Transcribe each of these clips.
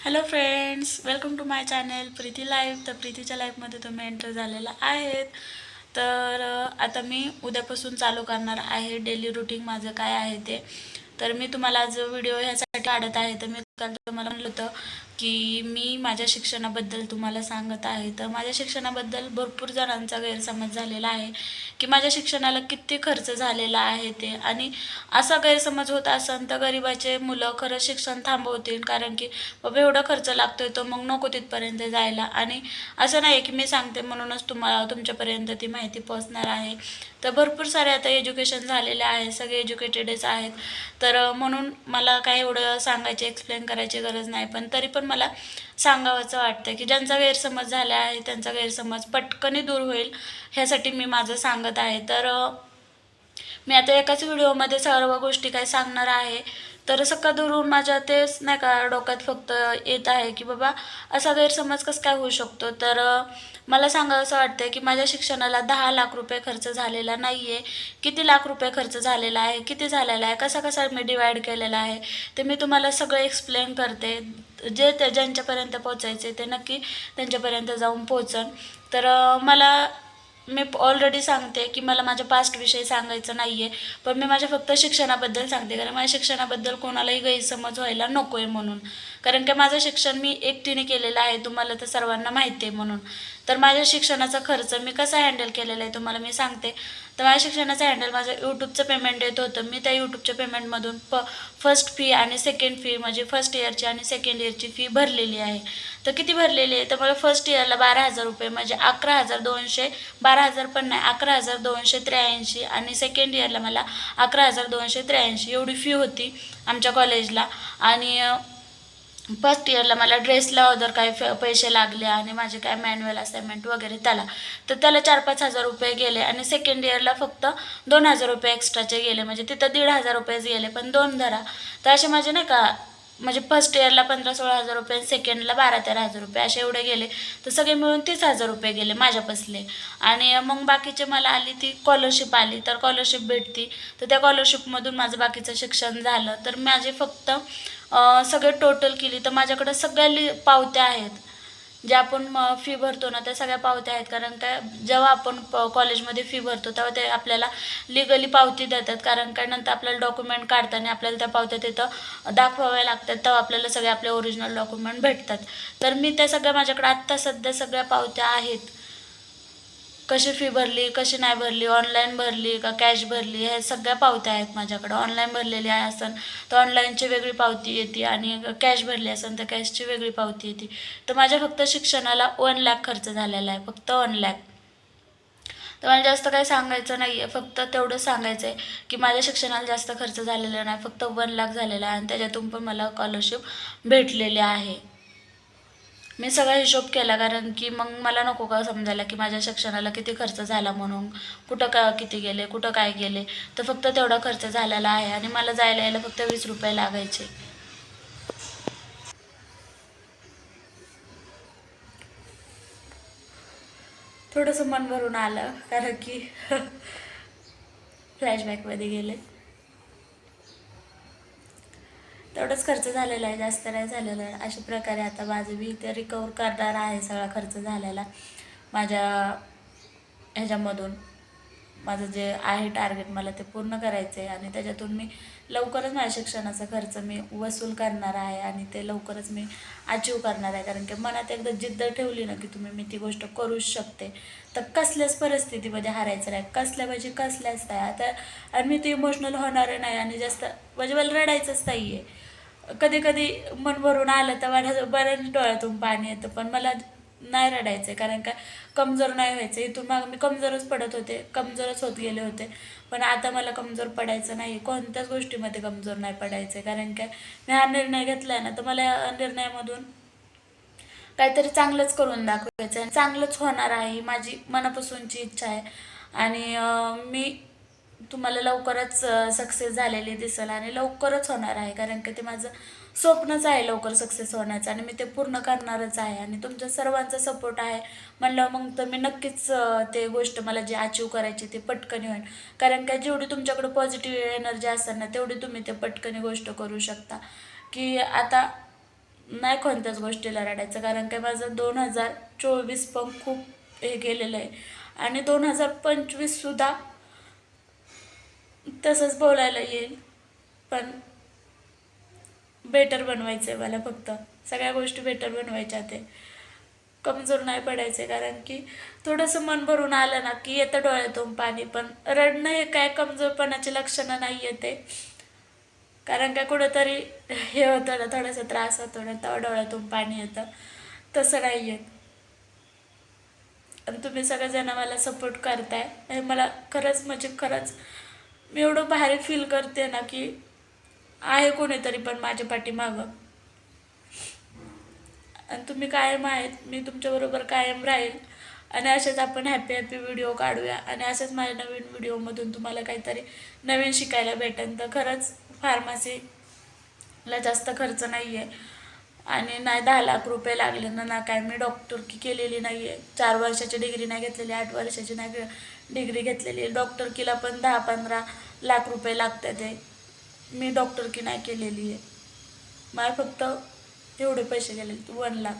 Hello friends, welcome to my channel Preeti live. तर प्रीतीच्या लाईफमध्ये तुम्ही एंटर झालेला आहेत. तर आता मी उद्यापासून चालू करणार आहे डेली रुटीन माझं काय आहे ते. तर मी तुम्हाला आज व्हिडिओ ह्यासाठी काढत आहे. तर मी काल तुम्हाला म्हणलं होतं की मी माझ्या शिक्षणाबद्दल तुम्हाला सांगत आहे. तर माझ्या शिक्षणाबद्दल भरपूर जणांचा गैरसमज झालेला आहे की माझ्या शिक्षणाला किती खर्च झालेला आहे ते. आणि असा गैरसमज होत असेल तर गरिबाचे मुलं खरं शिक्षण थांबवतील, कारण की बाबा एवढा खर्च लागतोय तो मग नको तिथपर्यंत जायला. आणि असं नाही की मी सांगते म्हणूनच तुम्हाला तुमच्यापर्यंत ती माहिती पोहोचणार आहे. तर भरपूर सारे आता एज्युकेशन झालेले आहे, सगळे एज्युकेटेडच आहेत. तर म्हणून मला काय एवढं सांगायचे एक्सप्लेन करायची गरज नाही, पण तरी पण मला सांगावंसं वाटतं की ज्यांचा गैरसमज झाला आहे त्यांचा गैरसमज पटकन दूर होईल ह्यासाठी मी माझं सांगत आहे. तर मी आता एकाच व्हिडिओमध्ये सर्व गोष्टी काय सांगणार आहे. तर सकाळ दुरून माझ्या तेच नाही का डोक्यात फक्त येत आहे की बाबा असा गैरसमज कसं काय होऊ शकतो. तर मला सांगावं असं वाटतं की माझ्या शिक्षणाला 10 लाख रुपये खर्च झालेला नाही आहे. किती लाख रुपये खर्च झालेला आहे, किती झालेला आहे, कसा कसा मी डिवाईड केलेला आहे ते मी तुम्हाला सगळं एक्सप्लेन करते. जे ते ज्यांच्यापर्यंत पोचायचे ते नक्की त्यांच्यापर्यंत जाऊन पोचन. तर मला मी ऑलरेडी सांगते की मला माझ्या पास्टविषयी सांगायचं नाही आहे, पण मी माझ्या फक्त शिक्षणाबद्दल सांगते, कारण माझ्या शिक्षणाबद्दल कोणालाही गैरसमज व्हायला नको आहे म्हणून. कारण की माझं शिक्षण मी एकटीने केलेलं आहे, तुम्हाला तर सर्वांना माहिती आहे म्हणून. तर माझ्या शिक्षणाचा खर्च मी कसा हँडल केलेला आहे तुम्हाला मी सांगते. तर माझ्या शिक्षणाचं हँडल माझं यूट्यूबचं पेमेंट येत होतं. मी त्या यूट्यूबच्या पेमेंटमधून फर्स्ट फी आणि सेकंड फी म्हणजे फर्स्ट इयरची आणि सेकंड इयरची फी भरलेली आहे. तर किती भरलेली आहे तर मला फर्स्ट इयरला 12,000 रुपये म्हणजे 11,200, 12,000 पण नाही 11,283. आणि सेकंड इयरला मला 11,283 एवढी फी होती आमच्या कॉलेजला. आणि फर्स्ट इयरला मला ड्रेसला अदर काय पैसे लागले आणि माझे काय मॅन्युअल असाइनमेंट वगैरे त्याला 4-5 हजार रुपये गेले. आणि सेकंड इयरला फक्त 2,000 रुपये एक्स्ट्राचे गेले, म्हणजे तिथं 1,500 रुपयेच गेले, पण 2 धरा. तर असे माझे नाही का म्हणजे फर्स्ट इयरला 15-16 हजार रुपये, सेकंडला 12-13 हजार रुपये असे एवढे गेले. तर सगळे मिळून 30,000 रुपये गेले माझ्यापासले. आणि मग बाकीचे मला आली ती स्कॉलरशिप आली, तर स्कॉलरशिप भेटती. तर त्या स्कॉलरशिपमधून माझं बाकीचं शिक्षण झालं. तर माझे फक्त सगळे टोटल केली तर माझ्याकडे सगळ्या पावत्या आहेत. ज्या आपण फी भरतो ना त्या सगळ्या पावत्या आहेत. कारण काय जेव्हा आपण कॉलेजमध्ये फी भरतो तेव्हा ते आपल्याला लिगली पावती देतात, कारण काय नंतर आपल्याला डॉक्युमेंट काढताना आपल्याला त्या पावत्या तिथं दाखवाव्या लागतात, तेव्हा आपल्याला सगळे आपले ओरिजिनल डॉक्युमेंट भेटतात. तर मी त्या सगळ्या माझ्याकडे आत्ता सध्या सगळ्या पावत्या आहेत. कशी फी भरली, कशी नाही भरली, ऑनलाईन भरली का कॅश भरली, हे सगळ्या पावत्या आहेत माझ्याकडं. ऑनलाईन भरलेली आहे असेल तर ऑनलाईनची वेगळी पावती येते, आणि कॅश भरली असेल तर कॅशची वेगळी पावती येते. तर माझ्या फक्त शिक्षणाला 1 लाख खर्च झालेला आहे, फक्त 1 लाख. तर मला जास्त काही सांगायचं नाही आहे, फक्त तेवढं सांगायचं आहे की माझ्या शिक्षणाला जास्त खर्च झालेला नाही, फक्त 1 लाख झालेला आहे. आणि त्याच्यातून पण मला स्कॉलरशिप भेटलेली आहे. मी सगळा हिशोब केला, कारण की मग मला नको का समजायला की माझ्या शिक्षणाला किती खर्च झाला म्हणून, कुठं का किती गेले, कुठं काय गेले. तर फक्त तेवढा खर्च झालेला आहे. आणि मला जायला यायला फक्त 20 रुपये लागायचे. थोडंसं मन भरून आलं, कारण की फ्लॅशबॅकमध्ये गेले. तेवढंच खर्च झालेला आहे, जास्त नाही झालेला आहे. अशा प्रकारे आता माझं मी ते रिकवर करणार आहे सगळा खर्च झालेला माझ्या ह्याच्यामधून. माझं जे आहे टार्गेट मला ते पूर्ण करायचं आहे, आणि त्याच्यातून मी लवकरच माझ्या शिक्षणाचा खर्च मी वसूल करणार आहे, आणि ते लवकरच मी अचीव करणार आहे. कारण की मनात एकदा जिद्द ठेवली ना की मी ती गोष्ट करूच शकते, तर कसल्याच परिस्थितीमध्ये हारायचं नाही, कसल्या म्हणजे कसल्याच नाही आता. आणि मी ती इमोशनल होणार नाही, आणि जास्त म्हणजे मला रडायचंच नाही आहे. कधी कधी मन भरून आलं तर माझ्या बऱ्याच डोळ्यातून पाणी येतं, पण मला नाही रडायचं, कारण का कमजोर नाही व्हायचं. इथून मग मी कमजोरच पडत होते, कमजोरच होत गेले होते. पण आता मला कमजोर पडायचं नाही, कोणत्याच गोष्टीमध्ये कमजोर नाही पडायचं. कारण काय मी हा निर्णय घेतला आहे ना, तर मला या निर्णयामधून काहीतरी चांगलंच करून दाखवायचं आहे, चांगलंच होणार आहे, ही माझी मनापासूनची इच्छा आहे. आणि मी तुम्हाला लवकरच सक्सेस झालेली दिसेल, आणि लवकरच होणार आहे, कारण की ते माझं स्वप्नच आहे लवकर सक्सेस होण्याचं, आणि मी ते पूर्ण करणारच आहे. आणि तुमच्या सर्वांचा सपोर्ट आहे म्हणलं मग तर मी नक्कीच ते गोष्ट मला जी अचीव करायची ते पटकन होईल. कारण का जेवढी तुमच्याकडे पॉझिटिव्ह एनर्जी असेल ना तेवढी तुम्ही ते पटकन गोष्ट करू शकता. की आता नाही कोणत्याच गोष्टीला रडायचं, कारण की माझं 2024 पण खूप हे गेलेलं आहे आणि 2025सुद्धा तसंच बोलायला येईल. पण बेटर बनवायचं आहे मला, फक्त सगळ्या गोष्टी बेटर बनवायच्या ते, कमजोर नाही पडायचे. कारण की थोडंसं मन भरून आलं ना की येतं डोळ्यातून पाणी. पण रडणं हे काय कमजोरपणाची लक्षणं नाही येते, कारण काय कुठंतरी हे होतं ना, थोडासा त्रास होतो ना, तेव्हा डोळ्यातून पाणी येतं. तसं नाही येत. आणि तुम्ही सगळेजण मला सपोर्ट करताय हे मला खरंच म्हणजे खरंच मी एवढं भारी फील करते ना, की आहे कोणीतरी पण माझ्या पाठीमागं. आणि तुम्ही कायम आहेत, मी तुमच्याबरोबर कायम राहील. आणि असेच आपण हॅपी हॅपी व्हिडिओ काढूया आणि असेच माझ्या नवीन व्हिडिओमधून तुम्हाला काहीतरी नवीन शिकायला भेटेल. तर खरंच फार्मसीला जास्त खर्च नाही आहे आणि नाही 10 लाख रुपये लागले ना, ना काय. मी डॉक्टरकी केलेली नाही आहे, 4 वर्षाची डिग्री नाही घेतलेली, 8 वर्षाची नाही डिग्री घेतलेली आहे. डॉक्टरकीला पण 10-15 लाख रुपये लागतात आहे. मी डॉक्टरकी नाही केलेली आहे, मला फक्त एवढे पैसे गेले 1 लाख.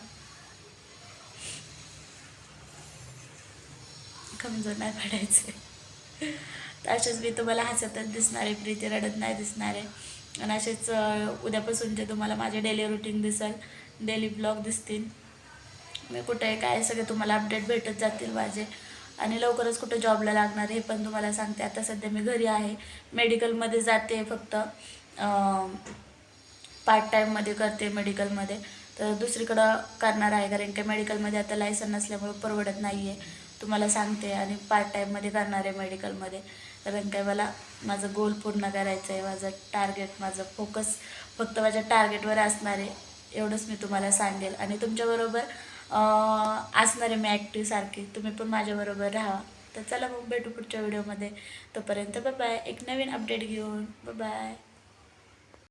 कमजोर नाही पडायचे. तर असेच मी तुम्हाला हसतच दिसणार आहे, प्रीती रडत नाही दिसणार आहे. आणि असेच उद्यापासूनचे तुम्हाला माझे डेली रुटीन दिसेल, डेली ब्लॉग दिसतील. मी कुठे आहे काय सगळे तुम्हाला अपडेट भेटत जातील माझे. आणि लवकरच कुठे जॉबला लागणार हे पण तुम्हाला सांगते. आता सध्या मी घरी आहे, मेडिकलमध्ये जाते, फक्त पार्ट टाईममध्ये करते मेडिकलमध्ये. तर दुसरीकडं करणार आहे, कारण की मेडिकलमध्ये आता लायसन नसल्यामुळे परवडत नाही आहे, तुम्हाला सांगते. आणि पार्ट टाईममध्ये करणार आहे मेडिकलमध्ये, कारण काय मला माझं गोल पूर्ण करायचं आहे. माझं टार्गेट, माझं फोकस फक्त माझ्या टार्गेटवर असणार आहे, एवढंच मी तुम्हाला सांगेल. आणि तुमच्याबरोबर असणार आहे मी ॲक्टिव्ह सारखी, तुम्ही पण माझ्याबरोबर राहा. तर चला मग भेटू पुढच्या व्हिडिओमध्ये. तोपर्यंत बाय बाय, एक नवीन अपडेट घेऊन. Bye bye.